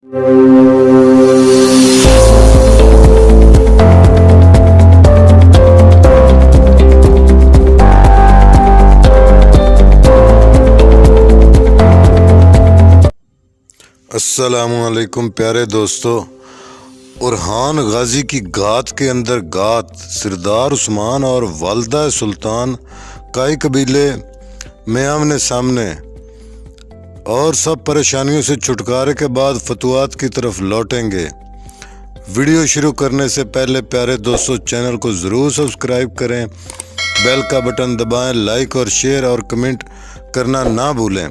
السلام علیکم پیارے دوستو، اورحان غازی کی گات کے اندر گات سردار عثمان اور والدہ سلطان کائی قبیلے میں آمنے سامنے، اور سب پریشانیوں سے چھٹکارے کے بعد فتوحات کی طرف لوٹیں گے۔ ویڈیو شروع کرنے سے پہلے پیارے دوستو چینل کو ضرور سبسکرائب کریں، بیل کا بٹن دبائیں، لائک اور شیئر اور کمنٹ کرنا نہ بھولیں۔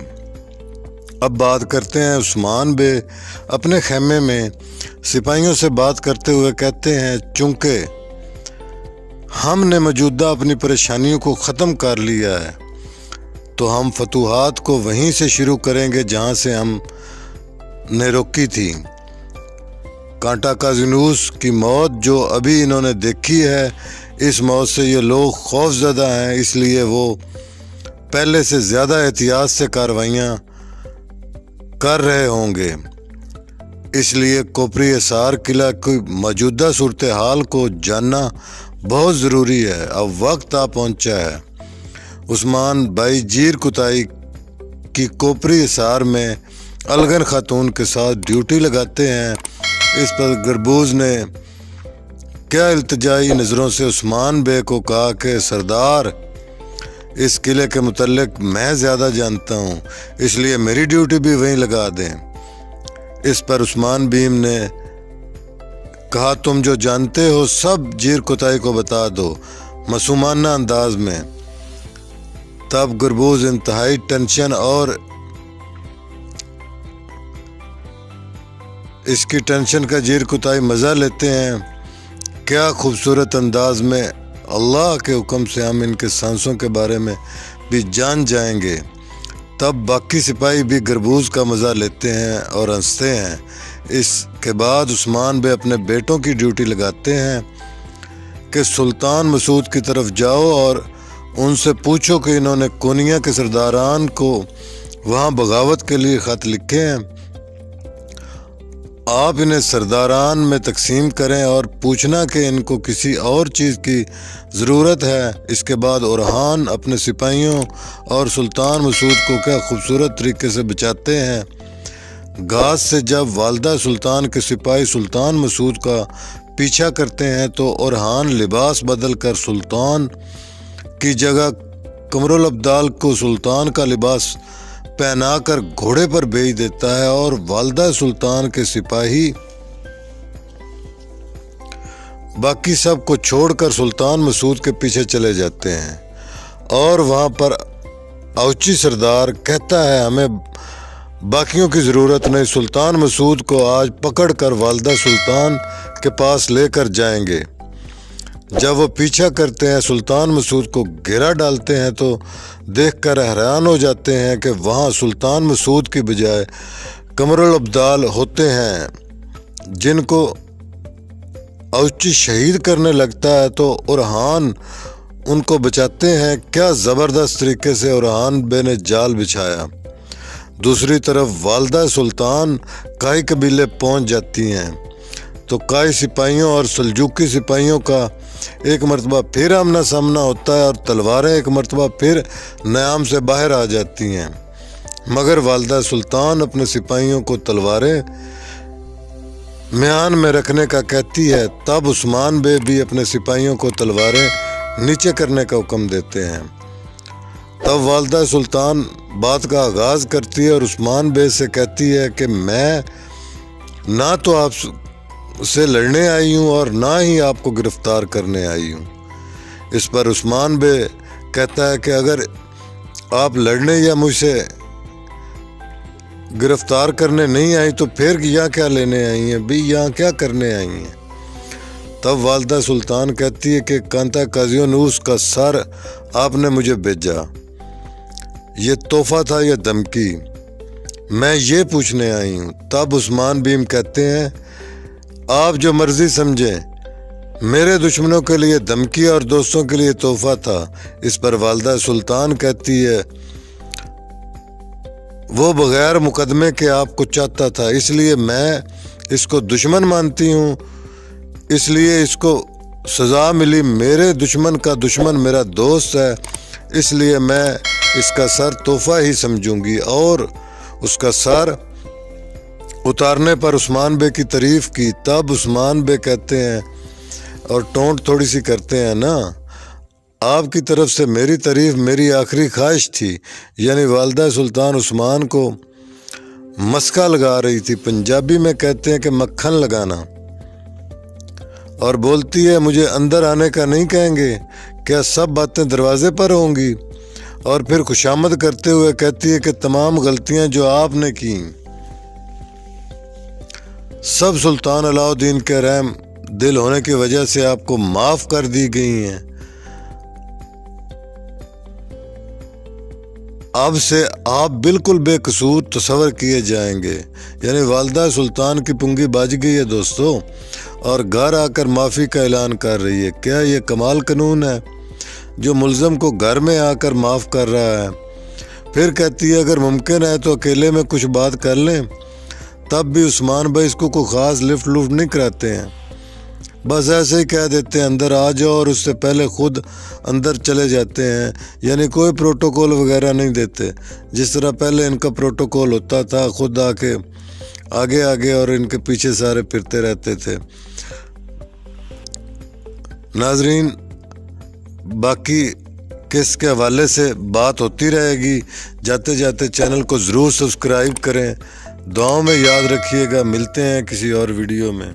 اب بات کرتے ہیں عثمان بے اپنے خیمے میں سپاہیوں سے بات کرتے ہوئے کہتے ہیں، چونکہ ہم نے موجودہ اپنی پریشانیوں کو ختم کر لیا ہے تو ہم فتوحات کو وہیں سے شروع کریں گے جہاں سے ہم نے روکی تھی۔ کانٹا کازینوس کی موت جو ابھی انہوں نے دیکھی ہے، اس موت سے یہ لوگ خوف زدہ ہیں، اس لیے وہ پہلے سے زیادہ احتیاط سے کارروائیاں کر رہے ہوں گے۔ اس لیے کوپری حصار قلعہ کی موجودہ صورتحال کو جاننا بہت ضروری ہے۔ اب وقت آ پہنچا ہے۔ عثمان بائی جیر کوتائی کی کوپری حصار میں الگن خاتون کے ساتھ ڈیوٹی لگاتے ہیں۔ اس پر گربوز نے کیا التجائی نظروں سے عثمان بے کو کہا کہ سردار، اس قلعے کے متعلق میں زیادہ جانتا ہوں، اس لیے میری ڈیوٹی بھی وہیں لگا دیں۔ اس پر عثمان بیم نے کہا، تم جو جانتے ہو سب جیر کوتائی کو بتا دو، معصومانہ انداز میں۔ تب گربوز انتہائی ٹینشن اور اس کی ٹینشن کا جیر کوتائی مزہ لیتے ہیں۔ کیا خوبصورت انداز میں، اللہ کے حکم سے ہم ان کے سانسوں کے بارے میں بھی جان جائیں گے۔ تب باقی سپاہی بھی گربوز کا مزہ لیتے ہیں اور ہنستے ہیں۔ اس کے بعد عثمان بے اپنے بیٹوں کی ڈیوٹی لگاتے ہیں کہ سلطان مسعود کی طرف جاؤ اور ان سے پوچھو کہ انہوں نے کونیا کے سرداران کو وہاں بغاوت کے لیے خط لکھے ہیں۔ آپ انہیں سرداران میں تقسیم کریں اور پوچھنا کہ ان کو کسی اور چیز کی ضرورت ہے۔ اس کے بعد اورحان اپنے سپاہیوں اور سلطان مسعود کو کیا خوبصورت طریقے سے بچاتے ہیں۔ گھاس سے جب والدہ سلطان کے سپاہی سلطان مسعود کا پیچھا کرتے ہیں تو اورحان لباس بدل کر سلطان کی جگہ قمرالابدال کو سلطان کا لباس پہنا کر گھوڑے پر بھیج دیتا ہے، اور والدہ سلطان کے سپاہی باقی سب کو چھوڑ کر سلطان مسعود کے پیچھے چلے جاتے ہیں۔ اور وہاں پر اوچی سردار کہتا ہے، ہمیں باقیوں کی ضرورت نہیں، سلطان مسعود کو آج پکڑ کر والدہ سلطان کے پاس لے کر جائیں گے۔ جب وہ پیچھا کرتے ہیں، سلطان مسعود کو گھیرا ڈالتے ہیں تو دیکھ کر حیران ہو جاتے ہیں کہ وہاں سلطان مسعود کی بجائے قمرالابدال ہوتے ہیں، جن کو اوچی شہید کرنے لگتا ہے تو اورحان ان کو بچاتے ہیں۔ کیا زبردست طریقے سے اورحان بے نے جال بچھایا۔ دوسری طرف والدہ سلطان کائی قبیلے پہنچ جاتی ہیں تو کائی سپاہیوں اور سلجوقی سپاہیوں کا ایک مرتبہ پھر آمنا سامنا ہوتا ہے اور تلواریں ایک مرتبہ پھر نیام سے باہر آ جاتی ہیں، مگر والدہ سلطان اپنے سپاہیوں کو تلواریں میان میں رکھنے کا کہتی ہے۔ تب عثمان بے بھی اپنے سپاہیوں کو تلواریں نیچے کرنے کا حکم دیتے ہیں۔ تب والدہ سلطان بات کا آغاز کرتی ہے اور عثمان بے سے کہتی ہے کہ میں نہ تو آپ سے لڑنے آئی ہوں اور نہ ہی آپ کو گرفتار کرنے آئی ہوں۔ اس پر عثمان بے کہتا ہے کہ اگر آپ لڑنے یا مجھ سے گرفتار کرنے نہیں آئی تو پھر یہاں کیا لینے آئی ہیں بھی، یہاں کیا کرنے آئی ہیں؟ تب والدہ سلطان کہتی ہے کہ کانتا کازینوس کا سر آپ نے مجھے بھیجا، یہ تحفہ تھا یا دھمکی؟ میں یہ پوچھنے آئی ہوں۔ تب عثمان بیم کہتے ہیں، آپ جو مرضی سمجھیں، میرے دشمنوں کے لیے دھمکی اور دوستوں کے لیے تحفہ تھا۔ اس پر والدہ سلطان کہتی ہے، وہ بغیر مقدمے کے آپ کو چاہتا تھا، اس لیے میں اس کو دشمن مانتی ہوں، اس لیے اس کو سزا ملی۔ میرے دشمن کا دشمن میرا دوست ہے، اس لیے میں اس کا سر تحفہ ہی سمجھوں گی۔ اور اس کا سر اتارنے پر عثمان بے کی تعریف کی۔ تب عثمان بے کہتے ہیں، اور ٹونٹ تھوڑی سی کرتے ہیں نا، آپ کی طرف سے میری تعریف میری آخری خواہش تھی۔ یعنی والدہ سلطان عثمان کو مسکا لگا رہی تھی، پنجابی میں کہتے ہیں کہ مکھن لگانا، اور بولتی ہے مجھے اندر آنے کا نہیں کہیں گے کیا؟ سب باتیں دروازے پر ہوں گی؟ اور پھر خوشامد کرتے ہوئے کہتی ہے کہ تمام غلطیاں جو آپ نے کی سب سلطان علاء الدین کے رحم دل ہونے کی وجہ سے آپ کو معاف کر دی گئی ہیں۔ اب سے آپ بالکل بے قصور تصور کیے جائیں گے۔ یعنی والدہ سلطان کی پنگی بج گئی ہے دوستو، اور گھر آ کر معافی کا اعلان کر رہی ہے۔ کیا یہ کمال قانون ہے جو ملزم کو گھر میں آ کر معاف کر رہا ہے؟ پھر کہتی ہے اگر ممکن ہے تو اکیلے میں کچھ بات کر لیں۔ تب بھی عثمان بھائی اس کو کوئی خاص لفٹ نہیں کراتے ہیں، بس ایسے ہی کہہ دیتے ہیں اندر آ جاؤ، اور اس سے پہلے خود اندر چلے جاتے ہیں۔ یعنی کوئی پروٹوکول وغیرہ نہیں دیتے، جس طرح پہلے ان کا پروٹوکول ہوتا تھا، خود آ کے آگے آگے اور ان کے پیچھے سارے پھرتے رہتے تھے۔ ناظرین، باقی کس کے حوالے سے بات ہوتی رہے گی، جاتے جاتے چینل کو ضرور سبسکرائب کریں، دعاؤں میں یاد رکھیے گا۔ ملتے ہیں کسی اور ویڈیو میں۔